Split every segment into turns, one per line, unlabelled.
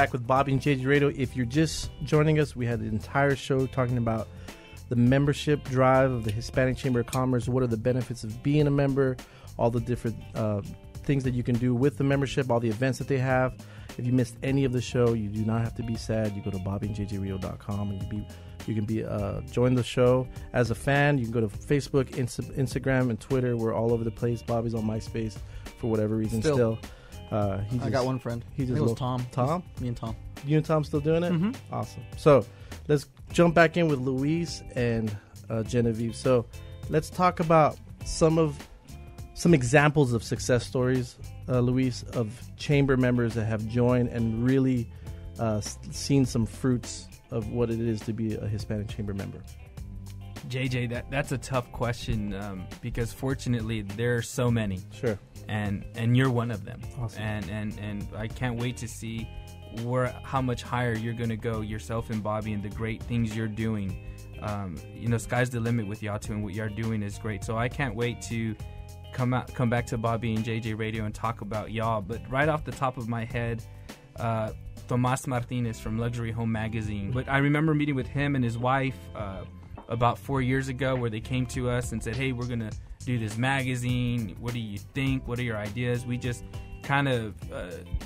back with Bobby and JJ Radio. If you're just joining us, we had the entire show talking about the membership drive of the Hispanic Chamber of Commerce. What are the benefits of being a member? All the different things that you can do with the membership, all the events that they have. If you missed any of the show, you do not have to be sad. You go to bobbyandjjrio.com and you can join the show as a fan. You can go to Facebook, Instagram, and Twitter. We're all over the place. Bobby's on MySpace for whatever reason still. I
got one friend.
He just
it was Tom.
Tom?
Me and Tom.
You and Tom still doing it?
Mm-hmm.
Awesome. So let's jump back in with Luis and Genevieve. So let's talk about some examples of success stories, Luis, of chamber members that have joined and really seen some fruits of what it is to be a Hispanic chamber member.
JJ, that's a tough question because fortunately there are so many.
Sure.
And you're one of them.
Awesome.
And I can't wait to see how much higher you're going to go yourself and Bobby and the great things you're doing. Sky's the limit with y'all too, and what y'all doing is great. So I can't wait to come back to Bobby and JJ Radio and talk about y'all. But right off the top of my head, Tomas Martinez from Luxury Home Magazine. But I remember meeting with him and his wife about 4 years ago, where they came to us and said, hey, we're going to do this magazine. What do you think? What are your ideas? We just kind of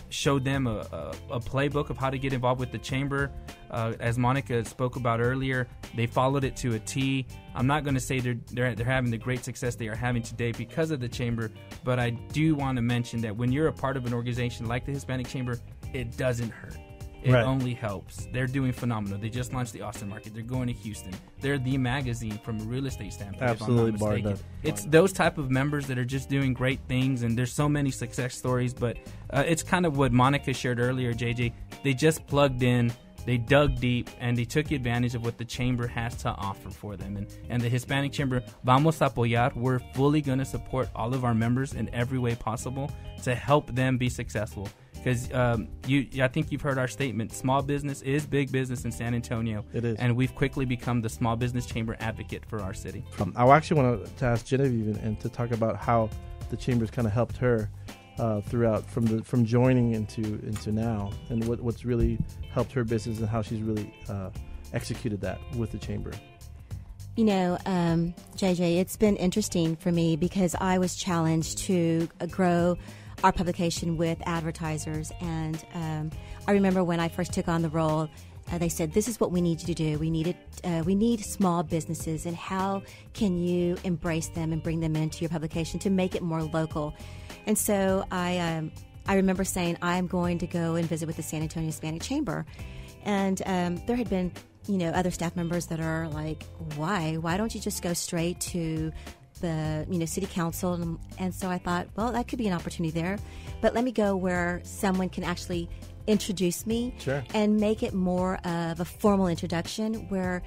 showed them a playbook of how to get involved with the chamber. As Monica spoke about earlier, they followed it to a T. I'm not going to say they're having the great success they are having today because of the chamber, but I do want to mention that when you're a part of an organization like the Hispanic Chamber, it doesn't hurt. It only helps. They're doing phenomenal. They just launched the Austin market. They're going to Houston. They're the magazine from a real estate standpoint.
Absolutely,
if I'm not mistaken. It's those type of members that are just doing great things, and there's so many success stories. But it's kind of what Monica shared earlier, JJ. They just plugged in, they dug deep, and they took advantage of what the chamber has to offer for them. And the Hispanic Chamber, vamos a apoyar. We're fully going to support all of our members in every way possible to help them be successful. Because I think you've heard our statement, small business is big business in San Antonio.
It is.
And we've quickly become the small business chamber advocate for our city.
I actually want to ask Genevieve and to talk about how the chamber's kind of helped her throughout from joining into now, and what's really helped her business and how she's really executed that with the chamber.
JJ, it's been interesting for me because I was challenged to grow our publication with advertisers, and I remember when I first took on the role, they said, this is what we need you to do. We need small businesses, and how can you embrace them and bring them into your publication to make it more local? And so I remember saying, I'm going to go and visit with the San Antonio Hispanic Chamber. And there had been, other staff members that are like, why don't you just go straight to the city council? And so I thought, well, that could be an opportunity there, but let me go where someone can actually introduce me.
Sure.
And make it more of a formal introduction where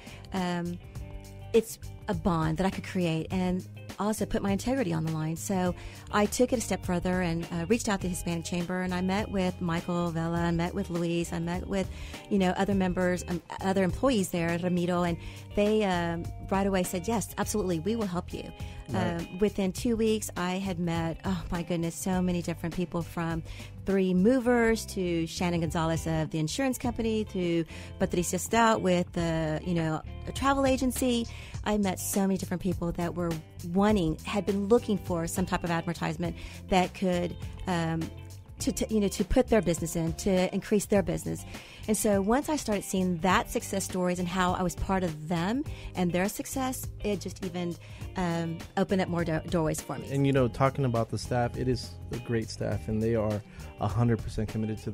it's a bond that I could create and also put my integrity on the line. So I took it a step further and reached out to the Hispanic Chamber, and I met with Michael Vela, I met with Luis, I met with other members, other employees there at Ramiro, and they right away said, yes, absolutely, we will help you. Right. Within 2 weeks, I had met, oh my goodness, so many different people, from 3 movers to Shannon Gonzalez of the insurance company to Patricia Stout with the a travel agency. I met so many different people that were had been looking for some type of advertisement that could to put their business in, to increase their business. And so once I started seeing that success stories and how I was part of them and their success, it just even opened up more doorways for me.
And talking about the staff, it is a great staff, and they are 100% committed to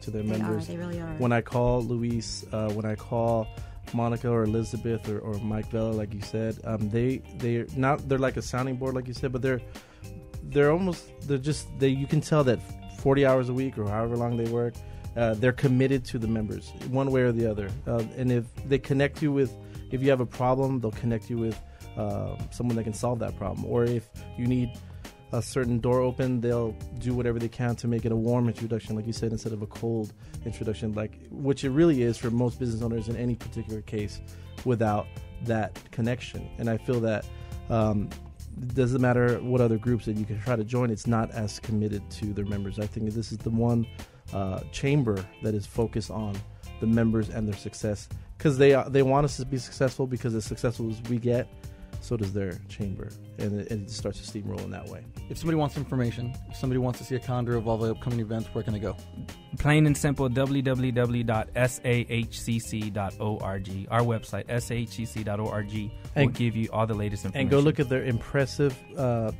their members.
They really are.
When I call Luis, when I call Monica or Elizabeth or Mike Vela, like you said, they're like a sounding board, like you said, but you can tell that 40 hours a week or however long they work, they're committed to the members one way or the other. And if they connect you if you have a problem, they'll connect you with someone that can solve that problem. Or if you need a certain door open, they'll do whatever they can to make it a warm introduction, like you said, instead of a cold introduction, which it really is for most business owners in any particular case, without that connection. And I feel that it doesn't matter what other groups that you can try to join, it's not as committed to their members. I think this is the one chamber that is focused on the members and their success, because they want us to be successful, because as successful as we get, so does their chamber, and it starts to steamroll in that way.
If somebody wants information, if somebody wants to see a calendar of all the upcoming events, where can they go?
Plain and simple, www.sahcc.org. Our website, sahcc.org, will give you all the latest information.
And go look at their impressive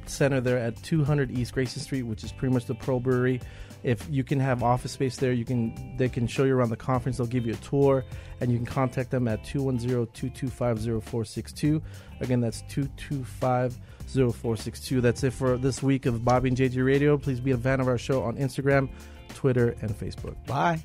center there at 200 East Grayson Street, which is pretty much the Pro Brewery. If you can have office space there, they can show you around the conference. They'll give you a tour, and you can contact them at 210-225-0462. Again, that's 225-0462. That's it for this week of Bobby and JJ Radio. Please be a fan of our show on Instagram, Twitter, and Facebook.
Bye.